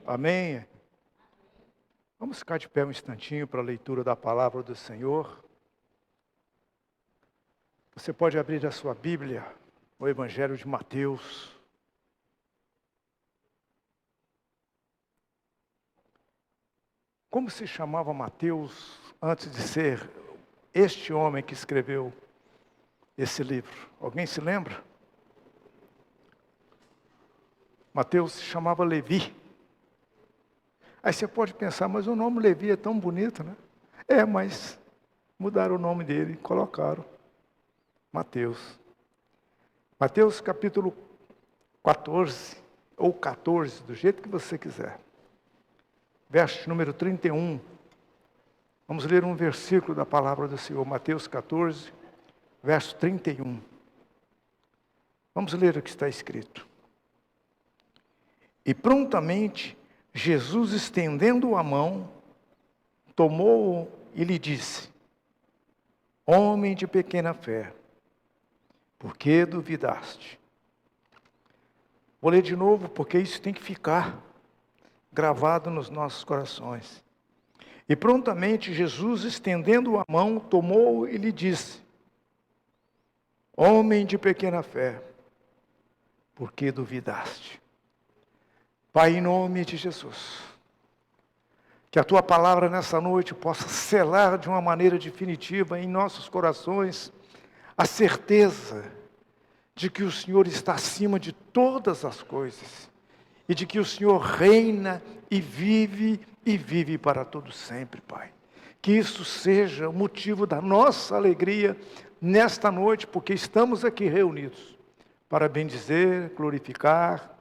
Amém? Vamos ficar de pé um instantinho para a leitura da palavra do Senhor. Você pode abrir a sua Bíblia, o Evangelho de Mateus. Como se chamava Mateus antes de ser este homem que escreveu esse livro? Alguém se lembra? Mateus se chamava Levi. Aí você pode pensar, mas o nome Levi é tão bonito, né? Mas mudaram o nome dele, colocaram Mateus. Mateus capítulo 14, ou 14, do jeito que você quiser. Verso número 31. Vamos ler um versículo da palavra do Senhor. Mateus 14, verso 31. Vamos ler o que está escrito. E prontamente, Jesus, estendendo a mão, tomou-o e lhe disse: Homem de pequena fé, por que duvidaste? Vou ler de novo, porque isso tem que ficar gravado nos nossos corações. E prontamente Jesus, estendendo a mão, tomou-o e lhe disse: Homem de pequena fé, por que duvidaste? Pai, em nome de Jesus, que a Tua palavra nessa noite possa selar de uma maneira definitiva em nossos corações a certeza de que o Senhor está acima de todas as coisas e de que o Senhor reina e vive para todo sempre, Pai. Que isso seja o motivo da nossa alegria nesta noite, porque estamos aqui reunidos para bendizer, glorificar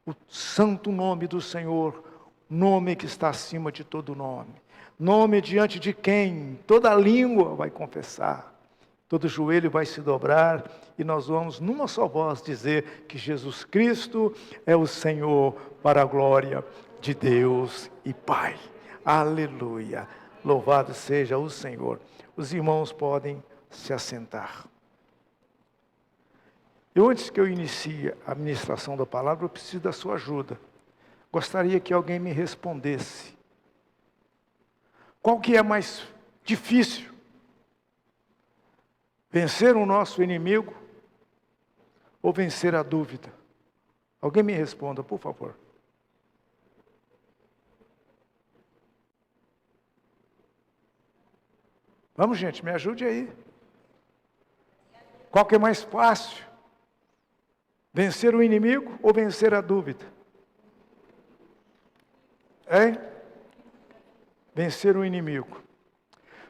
o santo nome do Senhor, nome que está acima de todo nome. Nome diante de quem toda língua vai confessar, todo joelho vai se dobrar, e nós vamos numa só voz dizer que Jesus Cristo é o Senhor, para a glória de Deus e Pai. Aleluia! Louvado seja o Senhor. Os irmãos podem se assentar. E antes que eu inicie a ministração da palavra, eu preciso da sua ajuda. Gostaria que alguém me respondesse. Qual que é mais difícil? Vencer o nosso inimigo ou vencer a dúvida? Alguém me responda, por favor. Vamos, gente, me ajude aí. Qual que é mais fácil? Vencer o inimigo ou vencer a dúvida? Vencer o inimigo.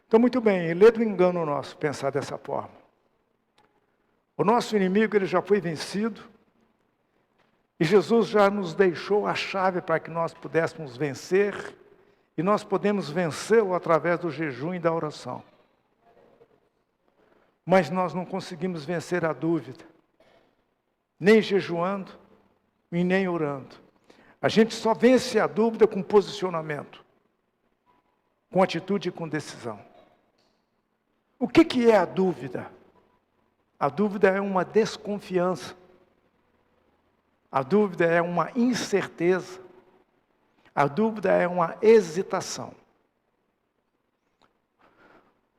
Então, muito bem, lê do engano nosso pensar dessa forma. O nosso inimigo, ele já foi vencido, e Jesus já nos deixou a chave para que nós pudéssemos vencer, e nós podemos vencê-lo através do jejum e da oração. Mas nós não conseguimos vencer a dúvida, nem jejuando e nem orando. A gente só vence a dúvida com posicionamento, com atitude e com decisão. O que é a dúvida? A dúvida é uma desconfiança. A dúvida é uma incerteza. A dúvida é uma hesitação.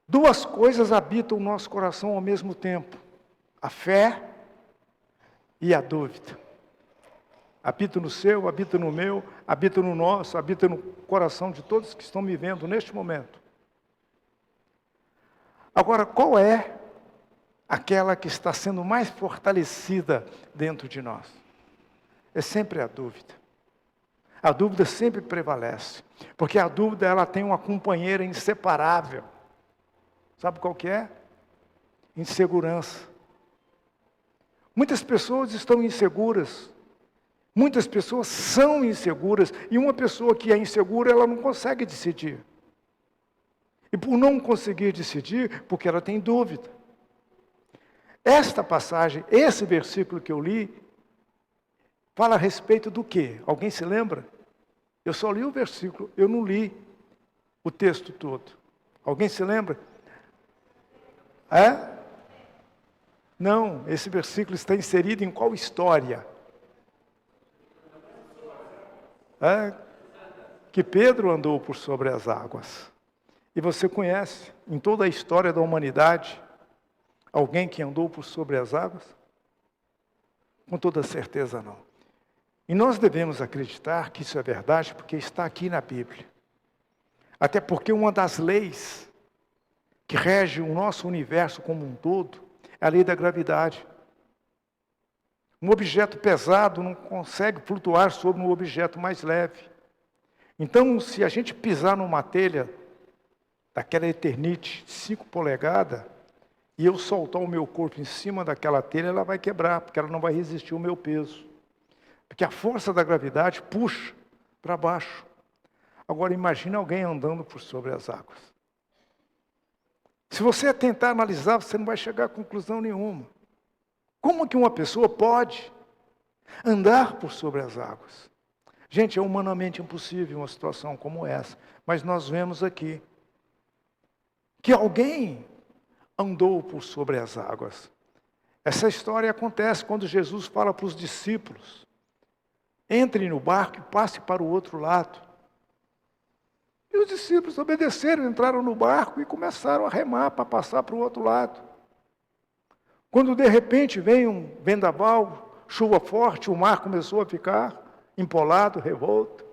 Duas coisas habitam o nosso coração ao mesmo tempo: a fé e a dúvida. Habita no seu, habita no meu, habita no nosso, habita no coração de todos que estão me vendo neste momento. Agora, qual é aquela que está sendo mais fortalecida dentro de nós? É sempre a dúvida. A dúvida sempre prevalece, porque a dúvida, ela tem uma companheira inseparável. Sabe qual que é? Insegurança. Muitas pessoas estão inseguras. Muitas pessoas são inseguras. E uma pessoa que é insegura, ela não consegue decidir. E por não conseguir decidir, porque ela tem dúvida. Esta passagem, esse versículo que eu li, fala a respeito do quê? Alguém se lembra? Eu só li o versículo, eu não li o texto todo. Alguém se lembra? Não, esse versículo está inserido em qual história? que Pedro andou por sobre as águas. E você conhece, em toda a história da humanidade, alguém que andou por sobre as águas? Com toda certeza não. E nós devemos acreditar que isso é verdade, porque está aqui na Bíblia. Até porque uma das leis que rege o nosso universo como um todo é a lei da gravidade. Um objeto pesado não consegue flutuar sobre um objeto mais leve. Então, se a gente pisar numa telha daquela Eternite, 5 polegadas, e eu soltar o meu corpo em cima daquela telha, ela vai quebrar, porque ela não vai resistir ao meu peso. Porque a força da gravidade puxa para baixo. Agora, imagine alguém andando por sobre as águas. Se você tentar analisar, você não vai chegar a conclusão nenhuma. Como que uma pessoa pode andar por sobre as águas? Gente, é humanamente impossível uma situação como essa. Mas nós vemos aqui que alguém andou por sobre as águas. Essa história acontece quando Jesus fala para os discípulos: entrem no barco e passem para o outro lado. E os discípulos obedeceram, entraram no barco e começaram a remar para passar para o outro lado. Quando de repente vem um vendaval, chuva forte, o mar começou a ficar empolado, revolto.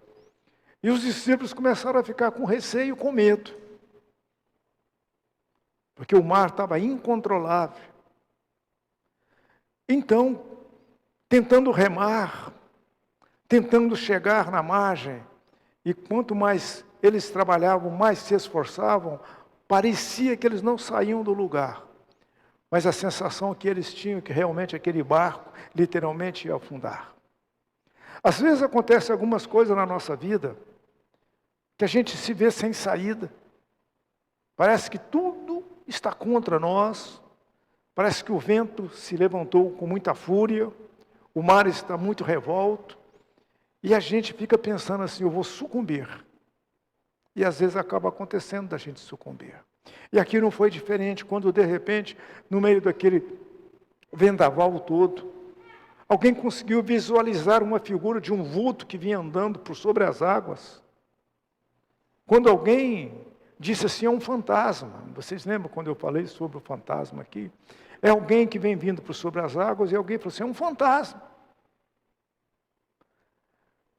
E os discípulos começaram a ficar com receio, com medo. Porque o mar estava incontrolável. Então, tentando remar, tentando chegar na margem, e quanto mais eles trabalhavam, mais se esforçavam, parecia que eles não saíam do lugar. Mas a sensação que eles tinham que realmente aquele barco literalmente ia afundar. Às vezes acontecem algumas coisas na nossa vida que a gente se vê sem saída. Parece que tudo está contra nós. Parece que o vento se levantou com muita fúria. O mar está muito revolto. E a gente fica pensando assim: eu vou sucumbir. E às vezes acaba acontecendo da gente sucumbir. E aqui não foi diferente, quando de repente, no meio daquele vendaval todo, alguém conseguiu visualizar uma figura de um vulto que vinha andando por sobre as águas. Quando alguém disse assim: é um fantasma. Vocês lembram quando eu falei sobre o fantasma aqui? É alguém que vem vindo por sobre as águas, e alguém falou assim: é um fantasma.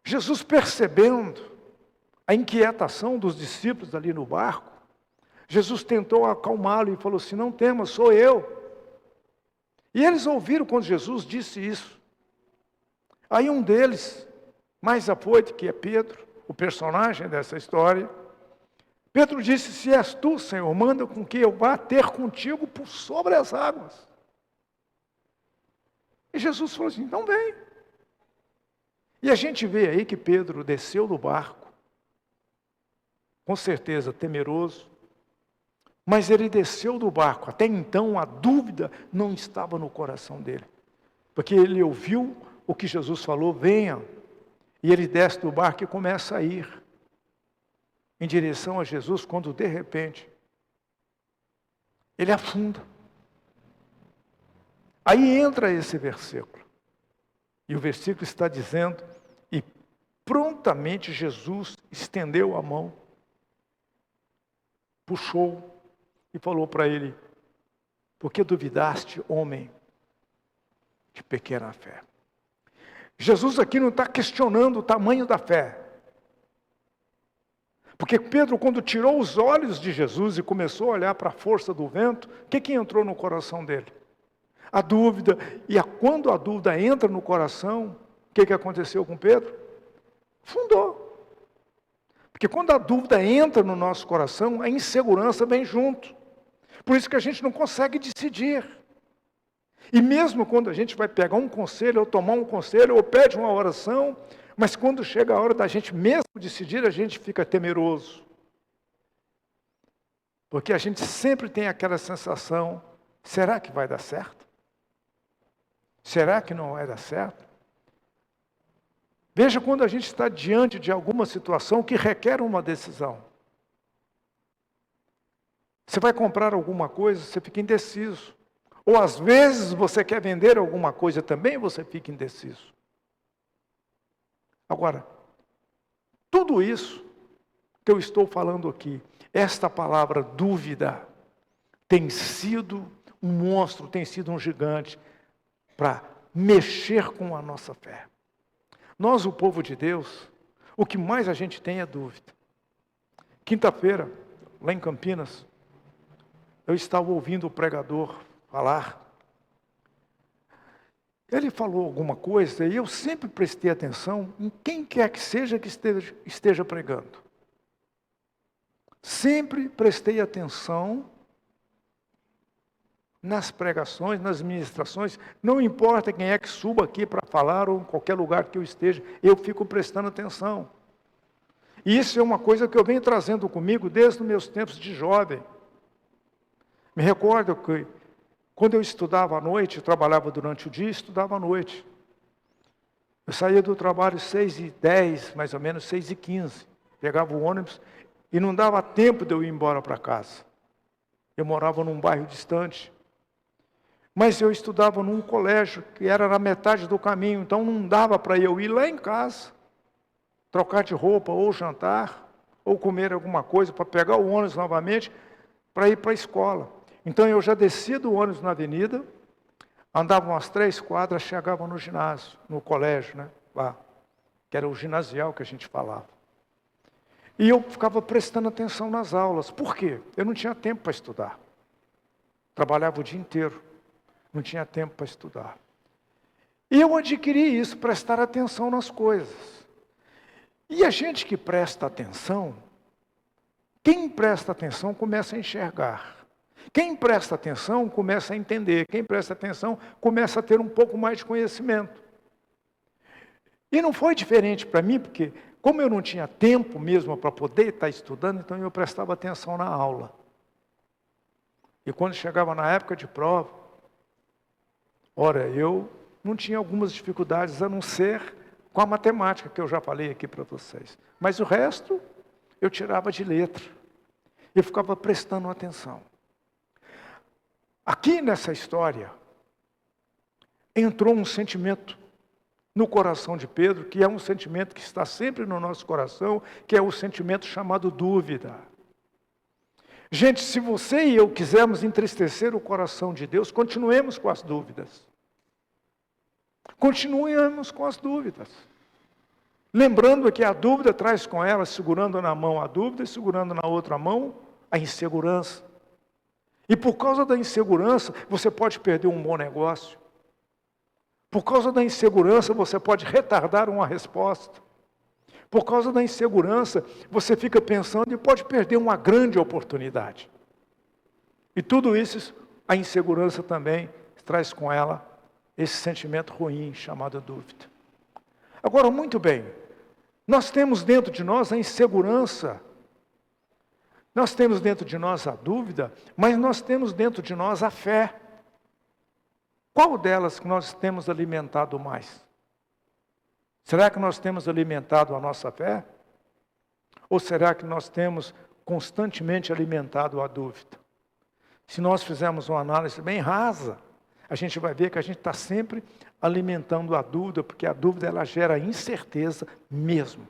Jesus, percebendo a inquietação dos discípulos ali no barco, Jesus tentou acalmá-lo e falou assim: não temas, sou eu. E eles ouviram quando Jesus disse isso. Aí um deles, mais afoito, que é Pedro, o personagem dessa história, Pedro disse: se és tu, Senhor, manda com que eu vá ter contigo por sobre as águas. E Jesus falou assim: então vem. E a gente vê aí que Pedro desceu do barco, com certeza temeroso, mas ele desceu do barco. Até então a dúvida não estava no coração dele, porque ele ouviu o que Jesus falou: venha. E ele desce do barco e começa a ir em direção a Jesus, quando de repente ele afunda. Aí entra esse versículo. E o versículo está dizendo: e prontamente Jesus estendeu a mão, puxou e falou para ele: por que duvidaste, homem de pequena fé? Jesus aqui não está questionando o tamanho da fé. Porque Pedro, quando tirou os olhos de Jesus e começou a olhar para a força do vento, o que entrou no coração dele? A dúvida. E quando a dúvida entra no coração, o que aconteceu com Pedro? Afundou. Porque quando a dúvida entra no nosso coração, a insegurança vem junto. Por isso que a gente não consegue decidir. E mesmo quando a gente vai pegar um conselho, ou tomar um conselho, ou pede uma oração, mas quando chega a hora da gente mesmo decidir, a gente fica temeroso. Porque a gente sempre tem aquela sensação: será que vai dar certo? Será que não vai dar certo? Veja quando a gente está diante de alguma situação que requer uma decisão. Você vai comprar alguma coisa, você fica indeciso. Ou às vezes você quer vender alguma coisa também, você fica indeciso. Agora, tudo isso que eu estou falando aqui. Esta palavra dúvida tem sido um monstro, tem sido um gigante para mexer com a nossa fé. Nós, o povo de Deus, o que mais a gente tem é dúvida. Quinta-feira, lá em Campinas, eu estava ouvindo o pregador falar. Ele falou alguma coisa e eu sempre prestei atenção em quem quer que seja que esteja pregando. Sempre prestei atenção nas pregações, nas ministrações, não importa quem é que suba aqui para falar ou em qualquer lugar que eu esteja, eu fico prestando atenção. E isso é uma coisa que eu venho trazendo comigo desde os meus tempos de jovem. Me recordo que quando eu estudava à noite, eu trabalhava durante o dia e estudava à noite. Eu saía do trabalho 6h10, mais ou menos 6h15, pegava o ônibus e não dava tempo de eu ir embora para casa. Eu morava num bairro distante. Mas eu estudava num colégio que era na metade do caminho, então não dava para eu ir lá em casa, trocar de roupa, ou jantar, ou comer alguma coisa, para pegar o ônibus novamente, para ir para a escola. Então eu já descia do ônibus na avenida, andava umas 3 quadras, chegava no ginásio, no colégio, né, lá, que era o ginasial que a gente falava. E eu ficava prestando atenção nas aulas. Por quê? Eu não tinha tempo para estudar. Trabalhava o dia inteiro. Não tinha tempo para estudar. E eu adquiri isso, prestar atenção nas coisas. E a gente que presta atenção, quem presta atenção começa a enxergar. Quem presta atenção começa a entender. Quem presta atenção começa a ter um pouco mais de conhecimento. E não foi diferente para mim, porque como eu não tinha tempo mesmo para poder estar estudando, então eu prestava atenção na aula. E quando chegava na época de prova, ora, eu não tinha algumas dificuldades a não ser com a matemática, que eu já falei aqui para vocês. Mas o resto, eu tirava de letra. Eu ficava prestando atenção. Aqui nessa história, entrou um sentimento no coração de Pedro, que é um sentimento que está sempre no nosso coração, que é o sentimento chamado dúvida. Gente, se você e eu quisermos entristecer o coração de Deus, continuemos com as dúvidas. Continuemos com as dúvidas. Lembrando que a dúvida traz com ela, segurando na mão a dúvida e segurando na outra mão a insegurança. E por causa da insegurança, você pode perder um bom negócio. Por causa da insegurança, você pode retardar uma resposta. Por causa da insegurança, você fica pensando e pode perder uma grande oportunidade. E tudo isso, a insegurança também traz com ela esse sentimento ruim chamado dúvida. Agora, muito bem, nós temos dentro de nós a insegurança, nós temos dentro de nós a dúvida, mas nós temos dentro de nós a fé. Qual delas que nós temos alimentado mais? Será que nós temos alimentado a nossa fé? Ou será que nós temos constantemente alimentado a dúvida? Se nós fizermos uma análise bem rasa, a gente vai ver que a gente está sempre alimentando a dúvida, porque a dúvida ela gera incerteza mesmo.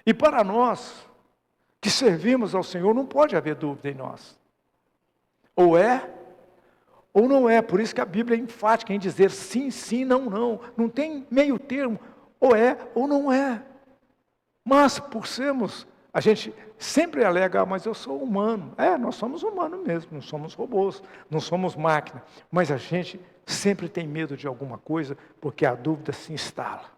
E para nós que servimos ao Senhor, não pode haver dúvida em nós. Ou é, ou não é. Por isso que a Bíblia é enfática em dizer sim, sim, não, não. Não tem meio termo. Ou é, ou não é. Mas, por sermos, a gente sempre alega, mas eu sou humano. Nós somos humanos mesmo, não somos robôs, não somos máquina. Mas a gente sempre tem medo de alguma coisa, porque a dúvida se instala.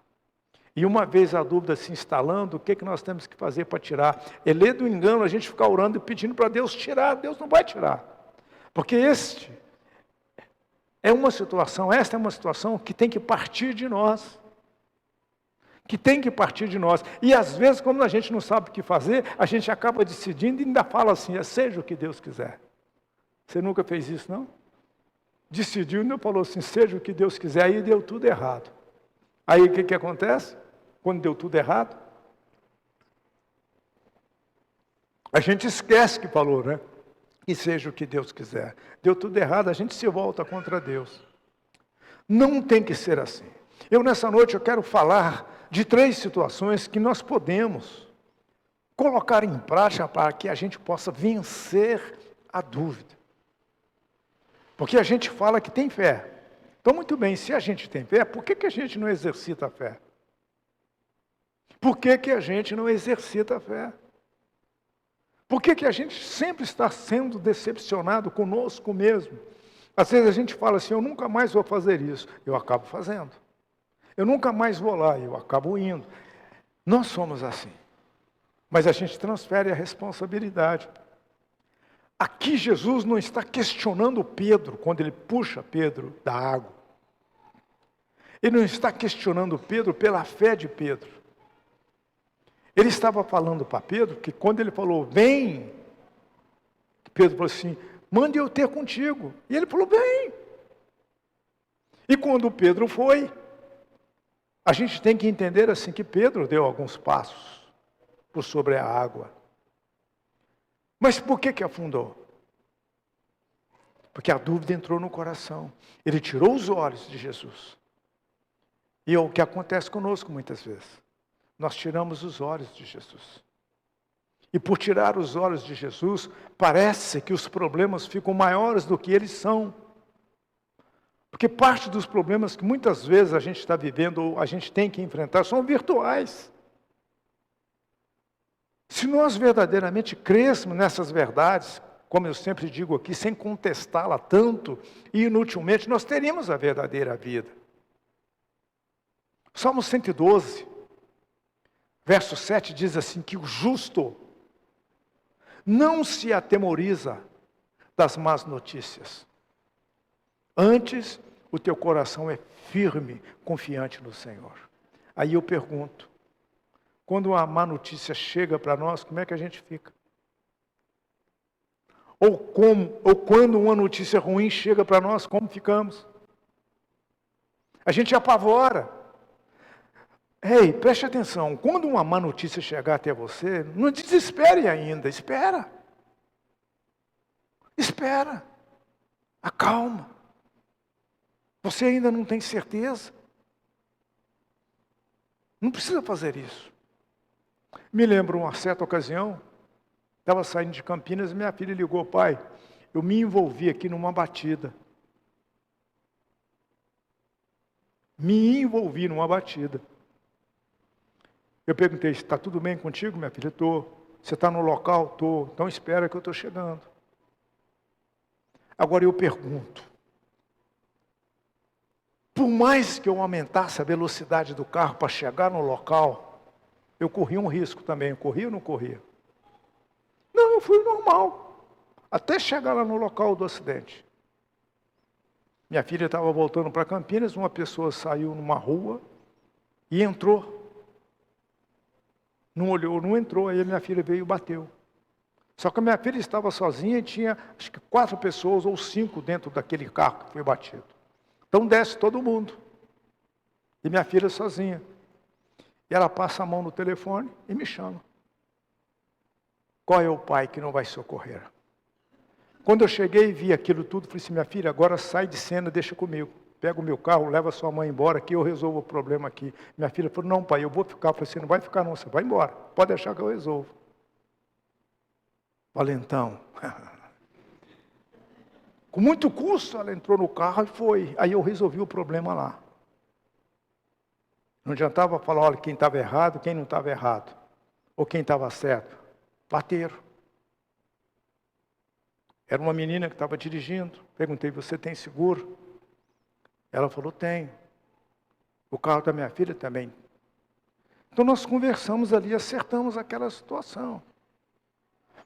E uma vez a dúvida se instalando, o que nós temos que fazer para tirar? É ler do engano, a gente ficar orando e pedindo para Deus tirar. Deus não vai tirar. Porque esta é uma situação que tem que partir de nós. Que tem que partir de nós. E às vezes, como a gente não sabe o que fazer, a gente acaba decidindo e ainda fala assim, seja o que Deus quiser. Você nunca fez isso, não? Decidiu e ainda falou assim, seja o que Deus quiser, aí deu tudo errado. Aí o que acontece? Quando deu tudo errado? A gente esquece que falou, né? E seja o que Deus quiser. Deu tudo errado, a gente se volta contra Deus. Não tem que ser assim. Nessa noite, eu quero falar de 3 situações que nós podemos colocar em prática para que a gente possa vencer a dúvida. Porque a gente fala que tem fé. Então, muito bem, se a gente tem fé, por que a gente não exercita a fé? Por que a gente não exercita a fé? Por que a gente sempre está sendo decepcionado conosco mesmo? Às vezes a gente fala assim, eu nunca mais vou fazer isso. Eu acabo fazendo. Eu nunca mais vou lá, eu acabo indo. Nós somos assim. Mas a gente transfere a responsabilidade. Aqui Jesus não está questionando Pedro, quando ele puxa Pedro da água. Ele não está questionando Pedro pela fé de Pedro. Ele estava falando para Pedro que quando ele falou, vem, Pedro falou assim, mande eu ter contigo. E ele falou, vem. E quando Pedro foi, a gente tem que entender assim que Pedro deu alguns passos por sobre a água. Mas por que afundou? Porque a dúvida entrou no coração. Ele tirou os olhos de Jesus. E é o que acontece conosco muitas vezes. Nós tiramos os olhos de Jesus. E por tirar os olhos de Jesus, parece que os problemas ficam maiores do que eles são. Porque parte dos problemas que muitas vezes a gente está vivendo, ou a gente tem que enfrentar, são virtuais. Se nós verdadeiramente crêssemos nessas verdades, como eu sempre digo aqui, sem contestá-la tanto e inutilmente, nós teríamos a verdadeira vida. Salmo 112, verso 7 diz assim, que o justo não se atemoriza das más notícias. Antes, o teu coração é firme, confiante no Senhor. Aí eu pergunto, quando uma má notícia chega para nós, como é que a gente fica? Ou quando uma notícia ruim chega para nós, como ficamos? A gente apavora. Ei, preste atenção, quando uma má notícia chegar até você, não desespere ainda, espera. Espera. Acalma. Você ainda não tem certeza. Não precisa fazer isso. Me lembro uma certa ocasião, estava saindo de Campinas e minha filha ligou, pai, eu me envolvi aqui numa batida. Me envolvi numa batida. Eu perguntei, está tudo bem contigo, minha filha? Estou. Você está no local? Estou. Então espera que eu estou chegando. Agora eu pergunto, por mais que eu aumentasse a velocidade do carro para chegar no local, eu corria um risco também. Eu corria ou não corria? Não, eu fui normal. Até chegar lá no local do acidente. Minha filha estava voltando para Campinas, uma pessoa saiu numa rua e entrou. Não olhou, não entrou, aí a minha filha veio e bateu. Só que a minha filha estava sozinha e tinha, acho que 4 pessoas ou 5 dentro daquele carro que foi batido. Então desce todo mundo. E minha filha sozinha. E ela passa a mão no telefone e me chama. Qual é o pai que não vai socorrer? Quando eu cheguei e vi aquilo tudo, falei assim, minha filha, agora sai de cena, deixa comigo. Pega o meu carro, leva sua mãe embora, que eu resolvo o problema aqui. Minha filha falou, não pai, eu vou ficar. Eu falei, você não vai ficar não, você vai embora. Pode deixar que eu resolvo. Valentão. Com muito custo, ela entrou no carro e foi. Aí eu resolvi o problema lá. Não adiantava falar, olha, quem estava errado, quem não estava errado. Ou quem estava certo. Bateram. Era uma menina que estava dirigindo. Perguntei, você tem seguro? Ela falou, tem. O carro da minha filha também. Então nós conversamos ali, acertamos aquela situação.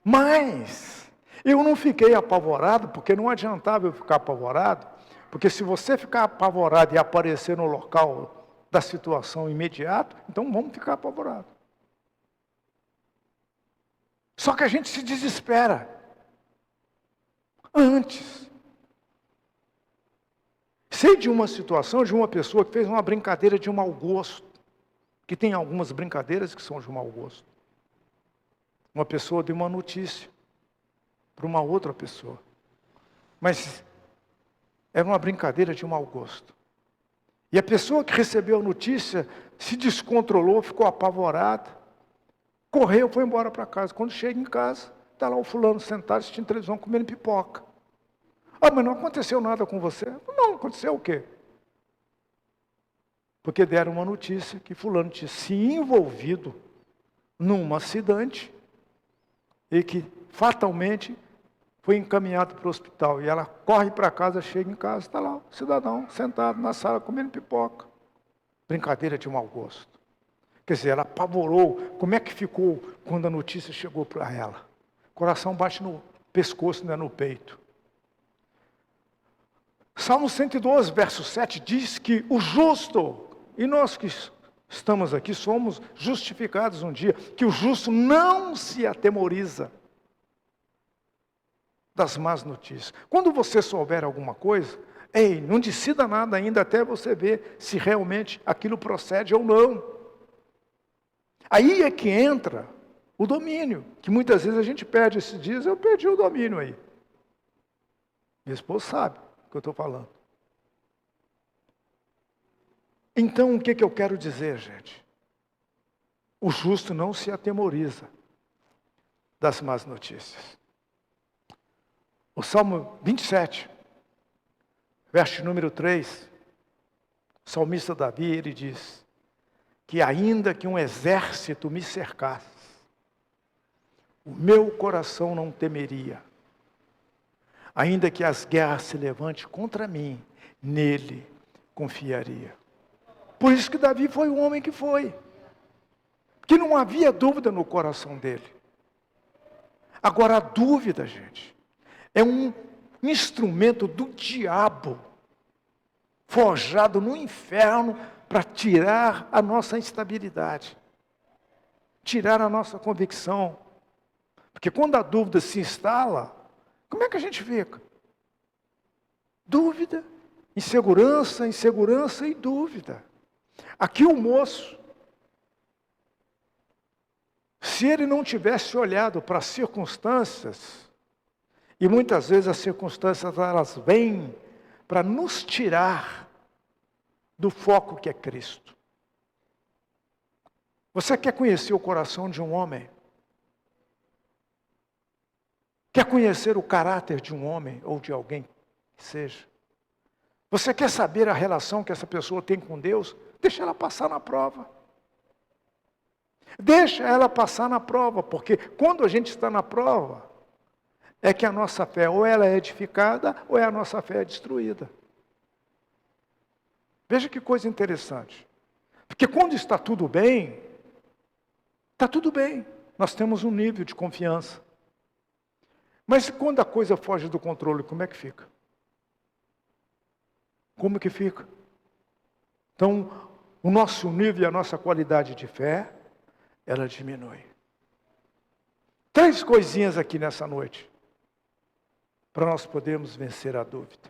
Mas eu não fiquei apavorado, porque não adiantava eu ficar apavorado, porque se você ficar apavorado e aparecer no local da situação imediato, então vamos ficar apavorados. Só que a gente se desespera. Antes. Sei de uma situação de uma pessoa que fez uma brincadeira de mau gosto, que tem algumas brincadeiras que são de mau gosto. Uma pessoa deu uma notícia para uma outra pessoa, mas era uma brincadeira de mau gosto. E a pessoa que recebeu a notícia se descontrolou, ficou apavorada. Correu, foi embora para casa. Quando chega em casa, está lá o fulano sentado assistindo televisão, comendo pipoca. Ah, mas não aconteceu nada com você? Não, aconteceu o quê? Porque deram uma notícia que fulano tinha se envolvido num acidente e que fatalmente foi encaminhado para o hospital. E ela corre para casa, chega em casa, está lá o cidadão sentado na sala comendo pipoca. Brincadeira de mau gosto. Quer dizer, ela apavorou. Como é que ficou quando a notícia chegou para ela? O coração bate no pescoço, não é no peito. Salmo 112, verso 7 diz que o justo, e nós que estamos aqui somos justificados um dia, que o justo não se atemoriza das más notícias. Quando você souber alguma coisa, ei, não decida nada ainda até você ver se realmente aquilo procede ou não. Aí é que entra o domínio, que muitas vezes a gente perde. Esses dias eu perdi o domínio aí. Minha esposa sabe o que eu estou falando. Então, o que eu quero dizer, gente? O justo não se atemoriza das más notícias. O Salmo 27, verso número 3, o salmista Davi, ele diz que ainda que um exército me cercasse, o meu coração não temeria. Ainda que as guerras se levantem contra mim, nele confiaria. Por isso que Davi foi o homem que foi. Que não havia dúvida no coração dele. Agora a dúvida, gente, é um instrumento do diabo, forjado no inferno para tirar a nossa instabilidade, tirar a nossa convicção. Porque quando a dúvida se instala, como é que a gente fica? Dúvida, insegurança, insegurança e dúvida. Aqui o moço, se ele não tivesse olhado para as circunstâncias, e muitas vezes as circunstâncias elas vêm para nos tirar do foco que é Cristo. Você quer conhecer o coração de um homem? Quer conhecer o caráter de um homem ou de alguém que seja? Você quer saber a relação que essa pessoa tem com Deus? Deixa ela passar na prova. Deixa ela passar na prova, porque quando a gente está na prova, é que a nossa fé ou ela é edificada ou a nossa fé é destruída. Veja que coisa interessante. Porque quando está tudo bem, está tudo bem. Nós temos um nível de confiança. Mas quando a coisa foge do controle, como é que fica? Como que fica? Então, o nosso nível e a nossa qualidade de fé, ela diminui. 3 coisinhas aqui nessa noite, para nós podermos vencer a dúvida.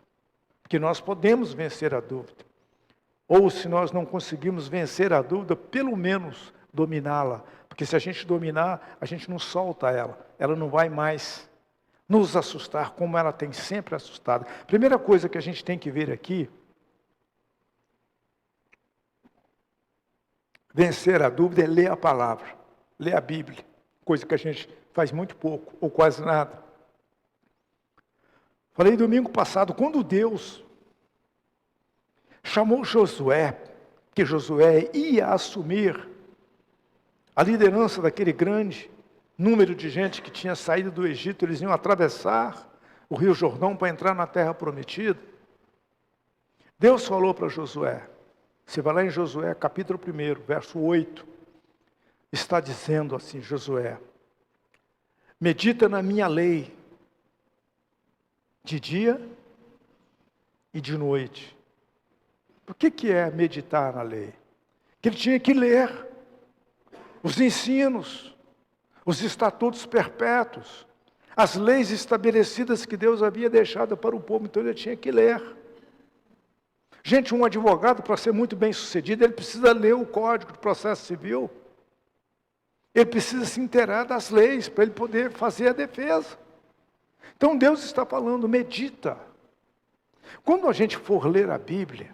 Porque nós podemos vencer a dúvida. Ou se nós não conseguimos vencer a dúvida, pelo menos dominá-la. Porque se a gente dominar, a gente não solta ela. Ela não vai mais nos assustar, como ela tem sempre assustado. Primeira coisa que a gente tem que ver aqui, vencer a dúvida é ler a palavra, ler a Bíblia. Coisa que a gente faz muito pouco, ou quase nada. Falei domingo passado, quando Deus chamou Josué, que Josué ia assumir a liderança daquele grande número de gente que tinha saído do Egito, eles iam atravessar o Rio Jordão para entrar na terra prometida. Deus falou para Josué, você vai lá em Josué, capítulo 1, verso 8, está dizendo assim, Josué, medita na minha lei, de dia e de noite. O que é meditar na lei? Que ele tinha que ler os ensinos, os estatutos perpétuos, as leis estabelecidas que Deus havia deixado para o povo, então ele tinha que ler. Gente, um advogado, para ser muito bem sucedido, ele precisa ler o Código de Processo Civil. Ele precisa se inteirar das leis, para ele poder fazer a defesa. Então Deus está falando, medita. Quando a gente for ler a Bíblia,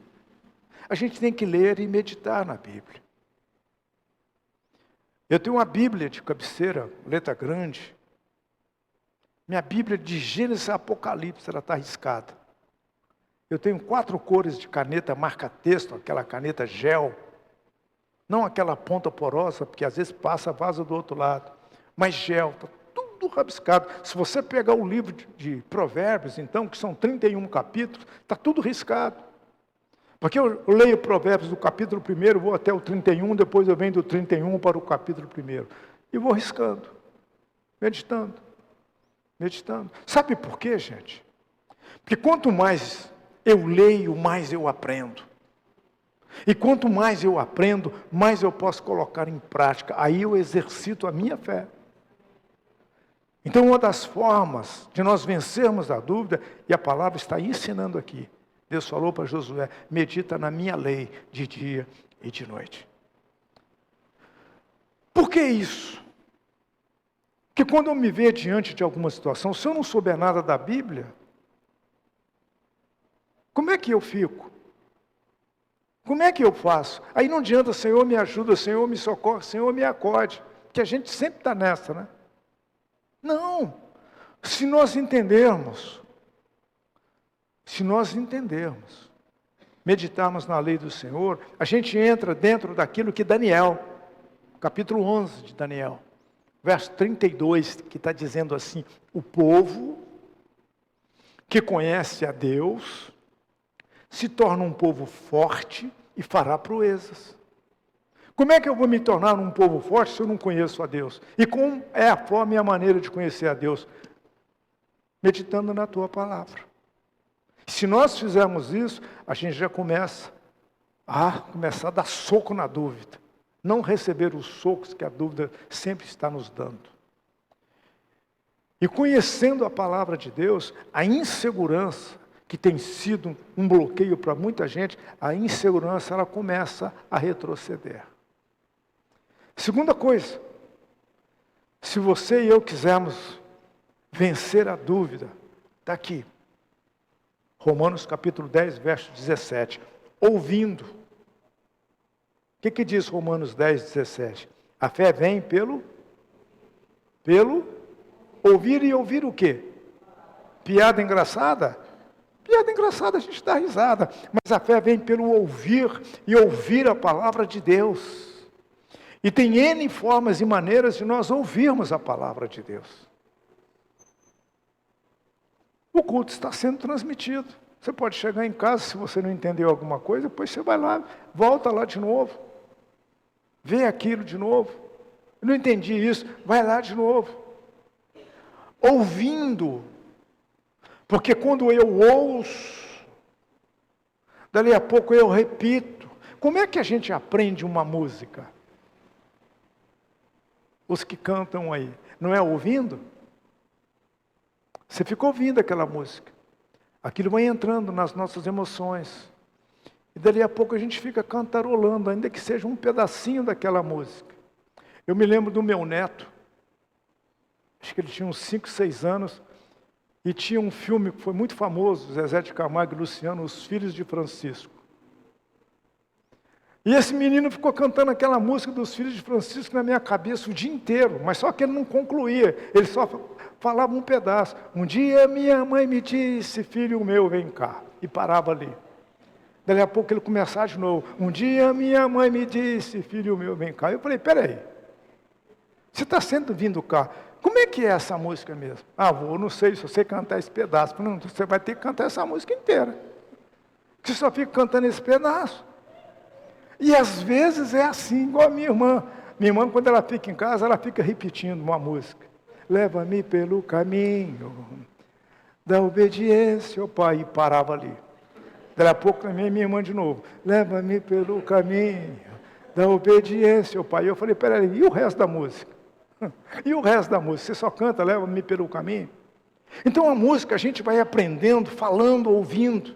a gente tem que ler e meditar na Bíblia. Eu tenho uma Bíblia de cabeceira, letra grande. Minha Bíblia de Gênesis a Apocalipse, ela está riscada. Eu tenho 4 cores de caneta marca-texto, aquela caneta gel. Não aquela ponta porosa, porque às vezes passa, vaza do outro lado. Mas gel, está tudo rabiscado. Se você pegar o livro de Provérbios, então, que são 31 capítulos, está tudo riscado. Porque eu leio Provérbios do capítulo 1, vou até o 31, depois eu venho do 31 para o capítulo 1. E vou riscando, meditando. Sabe por quê, gente? Porque quanto mais eu leio, mais eu aprendo. E quanto mais eu aprendo, mais eu posso colocar em prática. Aí eu exercito a minha fé. Então, uma das formas de nós vencermos a dúvida, e a palavra está ensinando aqui, Deus falou para Josué, medita na minha lei de dia e de noite. Por que isso? Porque quando eu me ver diante de alguma situação, se eu não souber nada da Bíblia, como é que eu fico? Como é que eu faço? Aí não adianta, Senhor me ajuda, Senhor me socorre, Senhor me acorde. Porque a gente sempre está nessa, né? Não. Se nós entendermos, meditarmos na lei do Senhor, a gente entra dentro daquilo que Daniel, capítulo 11 de Daniel, verso 32, que está dizendo assim, o povo que conhece a Deus, se torna um povo forte e fará proezas. Como é que eu vou me tornar um povo forte se eu não conheço a Deus? E como é a forma e a maneira de conhecer a Deus? Meditando na tua palavra. Se nós fizermos isso, a gente já começa a dar soco na dúvida. Não receber os socos que a dúvida sempre está nos dando. E conhecendo a palavra de Deus, a insegurança, que tem sido um bloqueio para muita gente, a insegurança ela começa a retroceder. Segunda coisa, se você e eu quisermos vencer a dúvida, está aqui. Romanos capítulo 10, verso 17. Ouvindo. O que diz Romanos 10, 17? A fé vem pelo ouvir, e ouvir o quê? Piada engraçada? Piada engraçada, a gente dá risada. Mas a fé vem pelo ouvir, e ouvir a palavra de Deus. E tem N formas e maneiras de nós ouvirmos a palavra de Deus. O culto está sendo transmitido. Você pode chegar em casa, se você não entendeu alguma coisa, depois você vai lá, volta lá de novo. Vê aquilo de novo. Eu não entendi isso, vai lá de novo. Ouvindo. Porque quando eu ouço, dali a pouco eu repito. Como é que a gente aprende uma música? Os que cantam aí, não é ouvindo? Você fica ouvindo aquela música. Aquilo vai entrando nas nossas emoções. E dali a pouco a gente fica cantarolando, ainda que seja um pedacinho daquela música. Eu me lembro do meu neto. Acho que ele tinha uns 5, 6 anos. E tinha um filme que foi muito famoso, Zezé de Camargo e Luciano, Os Filhos de Francisco. E esse menino ficou cantando aquela música dos Filhos de Francisco na minha cabeça o dia inteiro, mas só que ele não concluía, ele só falava um pedaço. Um dia minha mãe me disse, filho meu, vem cá, e parava ali. Daí a pouco ele começava de novo. Um dia minha mãe me disse, filho meu, vem cá. Eu falei, peraí, você está sendo vindo cá, como é que é essa música mesmo? Vô, não sei, se você cantar esse pedaço. Não, você vai ter que cantar essa música inteira. Você só fica cantando esse pedaço. E às vezes é assim, igual a minha irmã. Minha irmã, quando ela fica em casa, ela fica repetindo uma música. Leva-me pelo caminho da obediência, ó Pai. E parava ali. Daí a pouco também minha irmã de novo. Leva-me pelo caminho da obediência, ó Pai. E eu falei, peraí, e o resto da música? E o resto da música? Você só canta, leva-me pelo caminho? Então a música a gente vai aprendendo, falando, ouvindo.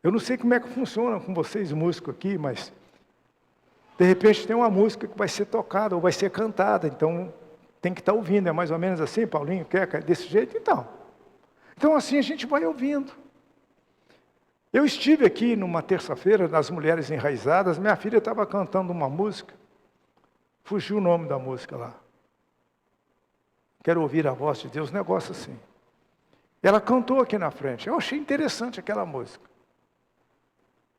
Eu não sei como é que funciona com vocês músicos aqui, mas de repente tem uma música que vai ser tocada ou vai ser cantada, então tem que estar ouvindo. É mais ou menos assim, Paulinho, quer desse jeito? Então assim a gente vai ouvindo. Eu estive aqui numa terça-feira nas Mulheres Enraizadas, minha filha estava cantando uma música. Fugiu o nome da música lá. Quero ouvir a voz de Deus, negócio assim. Ela cantou aqui na frente. Eu achei interessante aquela música.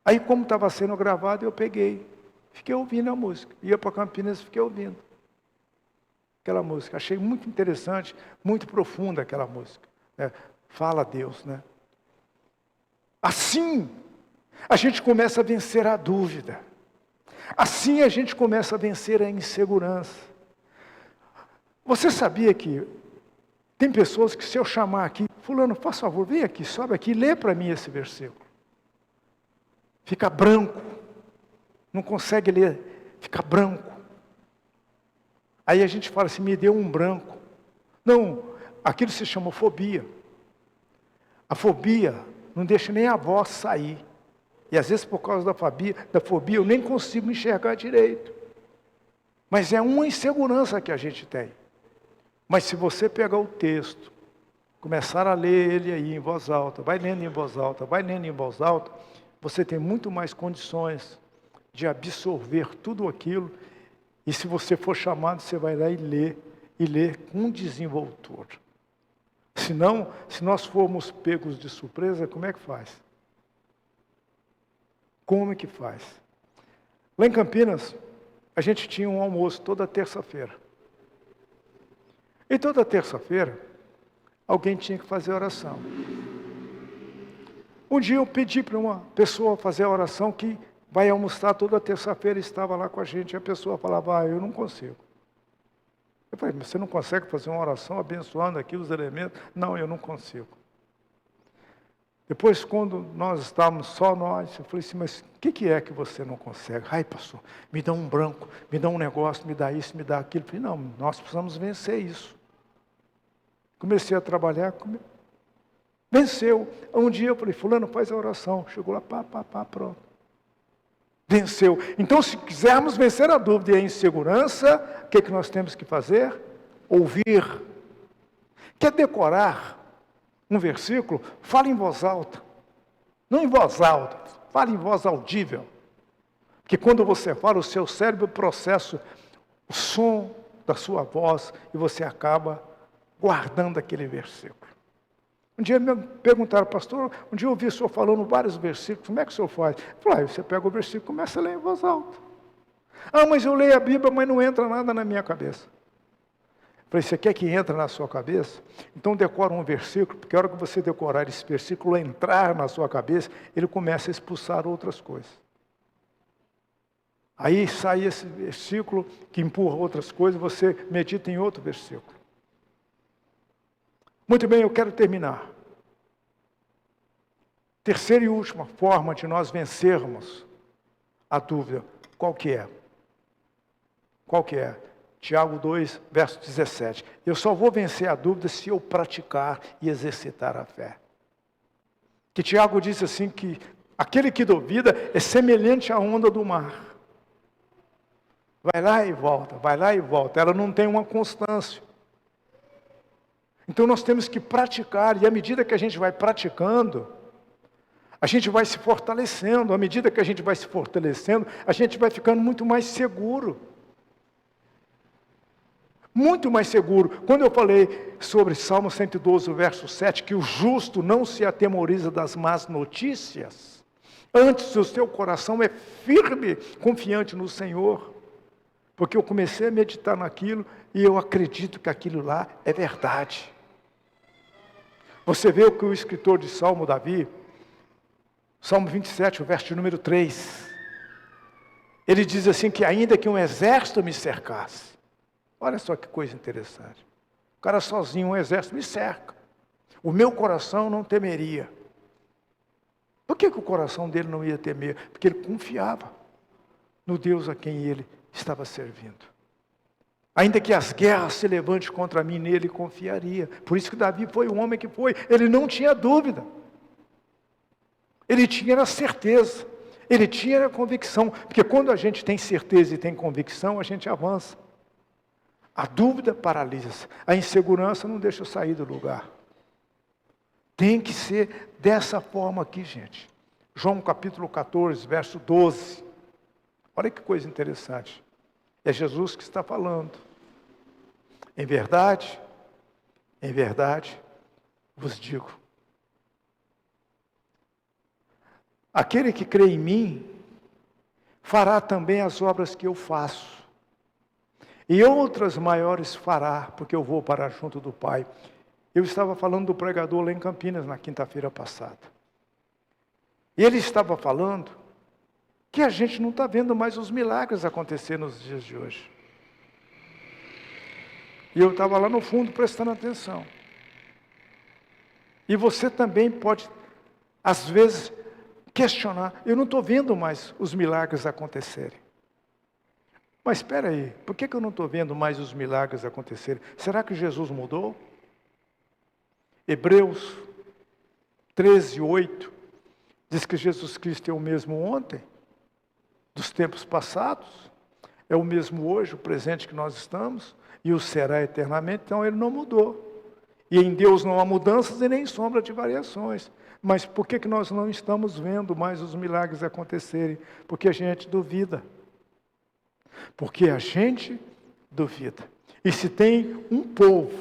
Aí, como estava sendo gravado, eu peguei. Fiquei ouvindo a música. Ia para Campinas e fiquei ouvindo aquela música. Achei muito interessante, muito profunda aquela música. Fala a Deus, né? Assim, a gente começa a vencer a dúvida. Assim a gente começa a vencer a insegurança. Você sabia que tem pessoas que se eu chamar aqui, fulano, faz favor, vem aqui, sobe aqui, lê para mim esse versículo. Fica branco. Não consegue ler, fica branco. Aí a gente fala assim, me deu um branco. Não, aquilo se chama fobia. A fobia não deixa nem a voz sair. E às vezes por causa da fobia eu nem consigo enxergar direito. Mas é uma insegurança que a gente tem. Mas se você pegar o texto, começar a ler ele aí em voz alta, vai lendo em voz alta, vai lendo em voz alta, você tem muito mais condições de absorver tudo aquilo. E se você for chamado, você vai lá e lê com desenvoltura. Senão, se nós formos pegos de surpresa, como é que faz? Como é que faz? Lá em Campinas, a gente tinha um almoço toda terça-feira. E toda terça-feira, alguém tinha que fazer oração. Um dia eu pedi para uma pessoa fazer a oração que vai almoçar toda terça-feira, estava lá com a gente, e a pessoa falava, eu não consigo. Eu falei, mas você não consegue fazer uma oração abençoando aqui os elementos? Não, eu não consigo. Depois, quando nós estávamos só nós, eu falei assim, mas o que é que você não consegue? Ai, pastor, me dá um branco, me dá um negócio, me dá isso, me dá aquilo. Eu falei, não, nós precisamos vencer isso. Comecei a trabalhar, venceu. Um dia eu falei, fulano, faz a oração. Chegou lá, pronto. Venceu. Então, se quisermos vencer a dúvida e a insegurança, o que nós temos que fazer? Ouvir. Quer decorar um versículo? Fala em voz alta. Não em voz alta, fala em voz audível. Porque quando você fala, o seu cérebro processa o som da sua voz e você acaba guardando aquele versículo. Um dia me perguntaram, pastor, um dia eu ouvi o senhor falando vários versículos, como é que o senhor faz? Eu falei, você pega o versículo e começa a ler em voz alta. Mas eu leio a Bíblia, mas não entra nada na minha cabeça. Eu falei, você quer que entre na sua cabeça? Então decora um versículo, porque a hora que você decorar esse versículo, entrar na sua cabeça, ele começa a expulsar outras coisas. Aí sai esse versículo que empurra outras coisas, você medita em outro versículo. Muito bem, eu quero terminar. Terceira e última forma de nós vencermos a dúvida, qual que é? Qual que é? Tiago 2, verso 17. Eu só vou vencer a dúvida se eu praticar e exercitar a fé. Que Tiago diz assim que aquele que duvida é semelhante à onda do mar. Vai lá e volta, vai lá e volta. Ela não tem uma constância. Então nós temos que praticar, e à medida que a gente vai praticando, a gente vai se fortalecendo. À medida que a gente vai se fortalecendo, a gente vai ficando muito mais seguro. Muito mais seguro. Quando eu falei sobre Salmo 112, verso 7, que o justo não se atemoriza das más notícias, antes o seu coração é firme, confiante no Senhor. Porque eu comecei a meditar naquilo e eu acredito que aquilo lá é verdade. Você vê o que o escritor de Salmo, Davi, Salmo 27, o verso de número 3, ele diz assim que ainda que um exército me cercasse, olha só que coisa interessante, o cara sozinho, um exército me cerca, o meu coração não temeria. Por que o coração dele não ia temer? Porque ele confiava no Deus a quem ele estava servindo. Ainda que as guerras se levantem contra mim, nele confiaria. Por isso que Davi foi o homem que foi. Ele não tinha dúvida. Ele tinha a certeza. Ele tinha a convicção. Porque quando a gente tem certeza e tem convicção, a gente avança. A dúvida paralisa. A insegurança não deixa eu sair do lugar. Tem que ser dessa forma aqui, gente. João capítulo 14, verso 12. Olha que coisa interessante. É Jesus que está falando. Em verdade, vos digo. Aquele que crê em mim, fará também as obras que eu faço. E outras maiores fará, porque eu vou para junto do Pai. Eu estava falando do pregador lá em Campinas, na quinta-feira passada. E ele estava falando que a gente não está vendo mais os milagres acontecer nos dias de hoje. E eu estava lá no fundo prestando atenção. E você também pode, às vezes, questionar. Eu não estou vendo mais os milagres acontecerem. Mas espera aí, por que eu não estou vendo mais os milagres acontecerem? Será que Jesus mudou? Hebreus 13:8 diz que Jesus Cristo é o mesmo ontem, dos tempos passados, é o mesmo hoje, o presente que nós estamos, e o será eternamente, então ele não mudou. E em Deus não há mudanças e nem sombra de variações. Mas por que nós não estamos vendo mais os milagres acontecerem? Porque a gente duvida. Porque a gente duvida. E se tem um povo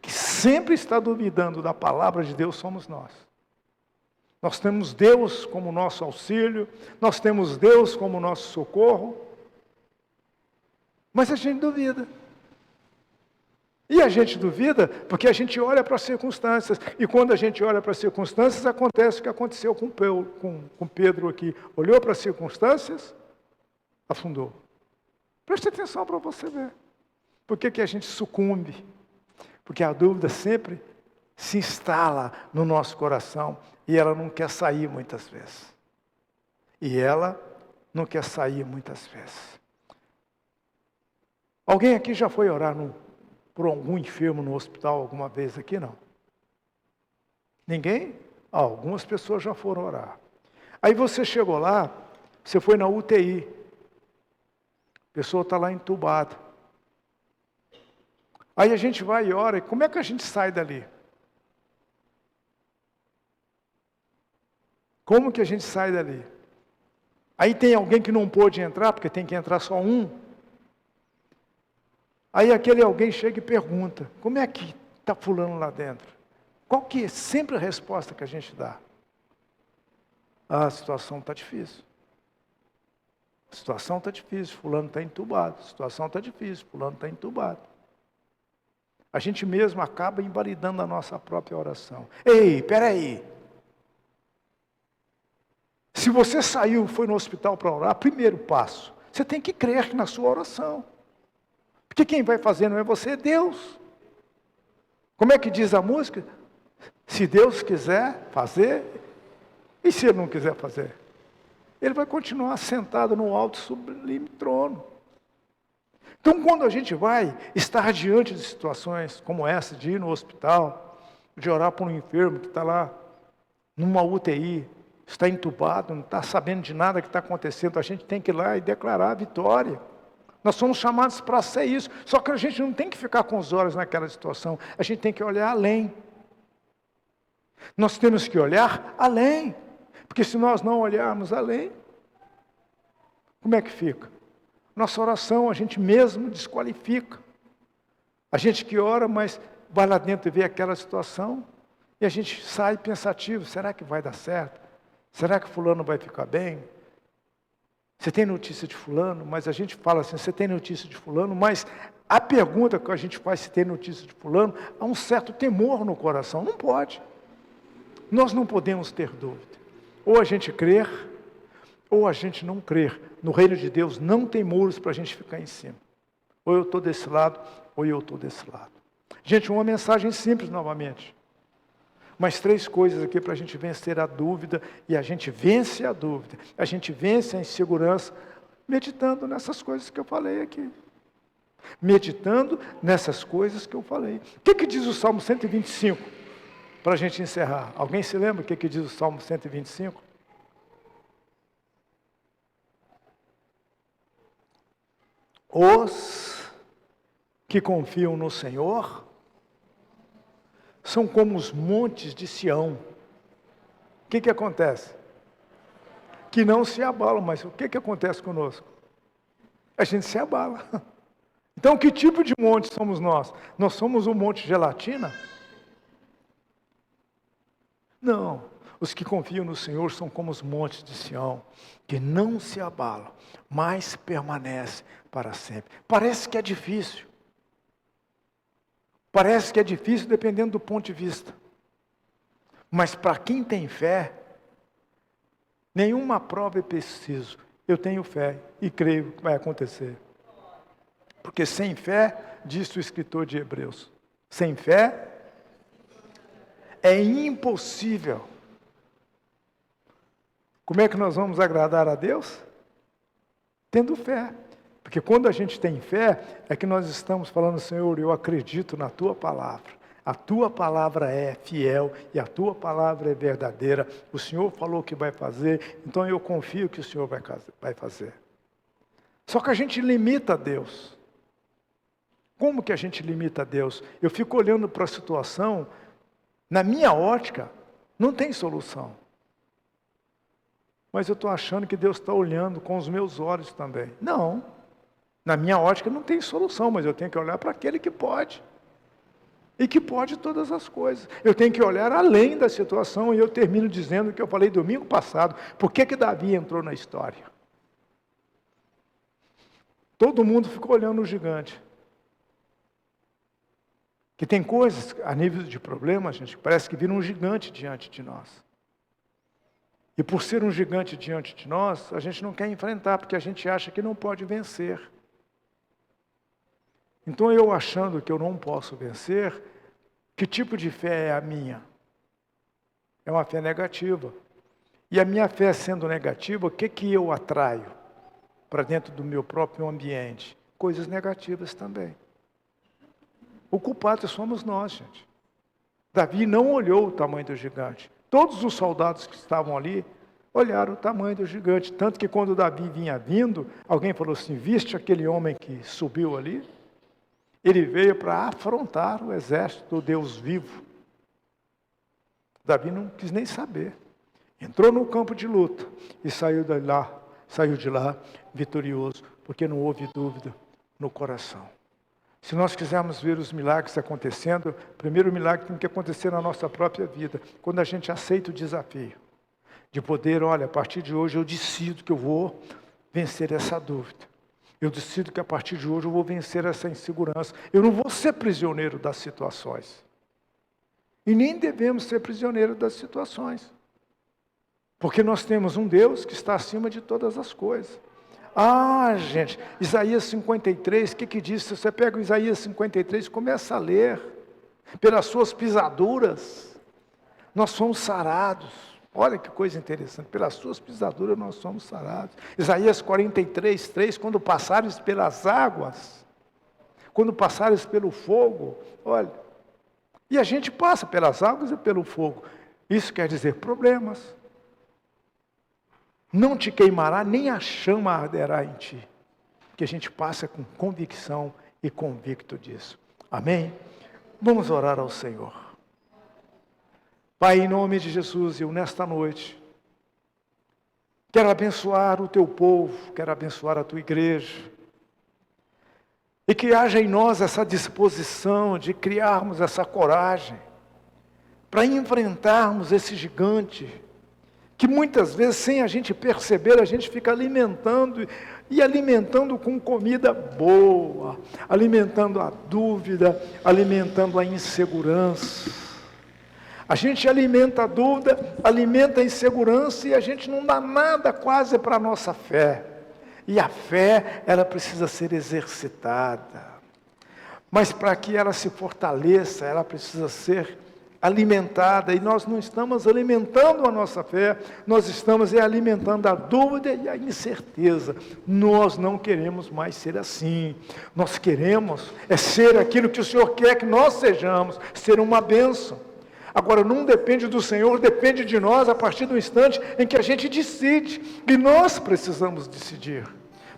que sempre está duvidando da palavra de Deus, somos nós. Nós temos Deus como nosso auxílio, nós temos Deus como nosso socorro, mas a gente duvida. E a gente duvida porque a gente olha para as circunstâncias. E quando a gente olha para as circunstâncias, acontece o que aconteceu com Pedro aqui. Olhou para as circunstâncias, afundou. Preste atenção para você ver. Por que a gente sucumbe? Porque a dúvida sempre se instala no nosso coração e ela não quer sair muitas vezes. Alguém aqui já foi orar por algum enfermo no hospital alguma vez aqui? Não? Ninguém? Algumas pessoas já foram orar. Aí você chegou lá, você foi na UTI. A pessoa está lá entubada. Aí a gente vai e ora, e como é que a gente sai dali? Como que a gente sai dali? Aí tem alguém que não pôde entrar, porque tem que entrar só um. Aí aquele alguém chega e pergunta, como é que está fulano lá dentro? Qual que é sempre a resposta que a gente dá? A situação está difícil. A situação está difícil, fulano está entubado. A situação está difícil, fulano está entubado. A gente mesmo acaba invalidando a nossa própria oração. Ei, peraí. Se você saiu, foi no hospital para orar, primeiro passo, você tem que crer na sua oração. Porque quem vai fazer não é você, é Deus. Como é que diz a música? Se Deus quiser fazer, e se Ele não quiser fazer? Ele vai continuar sentado no alto sublime trono. Então, quando a gente vai estar diante de situações como essa, de ir no hospital, de orar por um enfermo que está lá numa UTI, está entubado, não está sabendo de nada que está acontecendo, a gente tem que ir lá e declarar a vitória. Nós somos chamados para ser isso, só que a gente não tem que ficar com os olhos naquela situação, a gente tem que olhar além. Nós temos que olhar além, porque se nós não olharmos além, como é que fica? Nossa oração a gente mesmo desqualifica. A gente que ora, mas vai lá dentro e vê aquela situação, e a gente sai pensativo, será que vai dar certo? Será que fulano vai ficar bem? Você tem notícia de fulano? Mas a gente fala assim, você tem notícia de fulano? Mas a pergunta que a gente faz, se tem notícia de fulano, há um certo temor no coração. Não pode. Nós não podemos ter dúvida. Ou a gente crer, ou a gente não crer. No reino de Deus não tem muros para a gente ficar em cima. Ou eu estou desse lado, ou eu estou desse lado. Gente, uma mensagem simples novamente. Mas 3 coisas aqui para a gente vencer a dúvida, e a gente vence a dúvida, a gente vence a insegurança, meditando nessas coisas que eu falei aqui. Meditando nessas coisas que eu falei. O que diz o Salmo 125? Para a gente encerrar. Alguém se lembra o que diz o Salmo 125? Os que confiam no Senhor são como os montes de Sião. O que acontece? Que não se abalam, mas o que acontece conosco? a gente se abala. Então, que tipo de monte somos nós? Nós somos um monte de gelatina? Não. Os que confiam no Senhor são como os montes de Sião, que não se abalam, mas permanecem para sempre. Parece que é difícil. Parece que é difícil dependendo do ponto de vista. Mas para quem tem fé, nenhuma prova é preciso. Eu tenho fé e creio que vai acontecer. Porque sem fé, diz o escritor de Hebreus, sem fé é impossível. Como é que nós vamos agradar a Deus? Tendo fé. Porque quando a gente tem fé, é que nós estamos falando, Senhor, eu acredito na Tua palavra. A Tua palavra é fiel e a Tua palavra é verdadeira. O Senhor falou que vai fazer, então eu confio que o Senhor vai fazer. Só que a gente limita a Deus. Como que a gente limita a Deus? Eu fico olhando para a situação, na minha ótica, não tem solução. Mas eu estou achando que Deus está olhando com os meus olhos também. Não. Na minha ótica não tem solução, mas eu tenho que olhar para aquele que pode. E que pode todas as coisas. Eu tenho que olhar além da situação, e eu termino dizendo o que eu falei domingo passado. Por que Davi entrou na história? Todo mundo ficou olhando o gigante. Que tem coisas, a nível de problema, gente, que parece que vira um gigante diante de nós. E por ser um gigante diante de nós, a gente não quer enfrentar, porque a gente acha que não pode vencer. Então eu achando que eu não posso vencer, que tipo de fé é a minha? É uma fé negativa. E a minha fé sendo negativa, o que eu atraio para dentro do meu próprio ambiente? Coisas negativas também. O culpado somos nós, gente. Davi não olhou o tamanho do gigante. Todos os soldados que estavam ali olharam o tamanho do gigante. Tanto que quando Davi vinha vindo, alguém falou assim, viste aquele homem que subiu ali? Ele veio para afrontar o exército do Deus vivo. Davi não quis nem saber. Entrou no campo de luta e saiu de lá vitorioso, porque não houve dúvida no coração. Se nós quisermos ver os milagres acontecendo, o primeiro milagre tem que acontecer na nossa própria vida, quando a gente aceita o desafio de poder, olha, a partir de hoje eu decido que eu vou vencer essa dúvida. Eu decido que a partir de hoje eu vou vencer essa insegurança. Eu não vou ser prisioneiro das situações. E nem devemos ser prisioneiros das situações. Porque nós temos um Deus que está acima de todas as coisas. Ah, gente, Isaías 53, o que diz? Se você pega o Isaías 53 e começa a ler, pelas suas pisaduras, nós somos sarados. Olha que coisa interessante, pelas suas pisaduras nós somos sarados. Isaías 43, 3, quando passares pelas águas, quando passares pelo fogo, olha, e a gente passa pelas águas e pelo fogo. Isso quer dizer problemas. Não te queimará, nem a chama arderá em ti. Que a gente passa com convicção e convicto disso. Amém? Vamos orar ao Senhor. Pai, em nome de Jesus, eu nesta noite, quero abençoar o teu povo, quero abençoar a tua igreja. E que haja em nós essa disposição de criarmos essa coragem para enfrentarmos esse gigante, que muitas vezes, sem a gente perceber, a gente fica alimentando, e alimentando com comida boa, alimentando a dúvida, alimentando a insegurança. A gente alimenta a dúvida, alimenta a insegurança, e a gente não dá nada quase para a nossa fé. E a fé, ela precisa ser exercitada. Mas para que ela se fortaleça, ela precisa ser alimentada, e nós não estamos alimentando a nossa fé, nós estamos alimentando a dúvida e a incerteza. Nós não queremos mais ser assim. Nós queremos ser aquilo que o Senhor quer que nós sejamos, ser uma bênção. Agora, não depende do Senhor, depende de nós a partir do instante em que a gente decide, e nós precisamos decidir.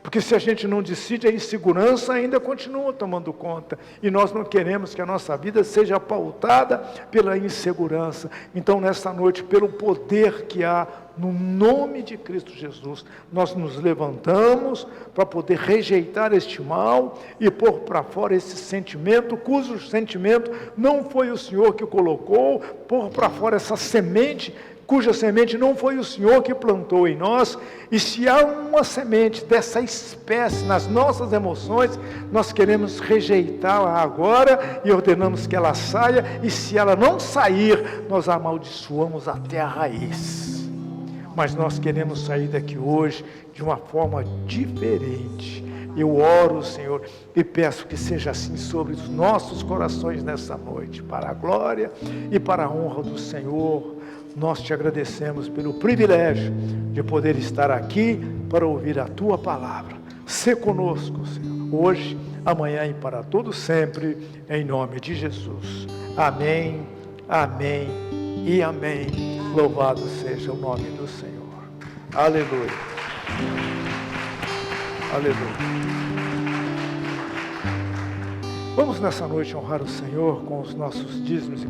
Porque se a gente não decide, a insegurança ainda continua tomando conta. E nós não queremos que a nossa vida seja pautada pela insegurança. Então, nesta noite, pelo poder que há no nome de Cristo Jesus, nós nos levantamos para poder rejeitar este mal e pôr para fora esse sentimento, cujo sentimento não foi o Senhor que colocou, pôr para fora essa semente, cuja semente não foi o Senhor que plantou em nós. E se há uma semente dessa espécie nas nossas emoções, nós queremos rejeitá-la agora e ordenamos que ela saia, e se ela não sair, nós amaldiçoamos até a raiz. Mas nós queremos sair daqui hoje de uma forma diferente. Eu oro, Senhor, e peço que seja assim sobre os nossos corações nessa noite, para a glória e para a honra do Senhor. Nós te agradecemos pelo privilégio de poder estar aqui para ouvir a Tua palavra. Sê conosco, Senhor, hoje, amanhã e para todo sempre, em nome de Jesus. Amém, amém e amém. Louvado seja o nome do Senhor. Aleluia. Aleluia. Vamos nessa noite honrar o Senhor com os nossos dízimos e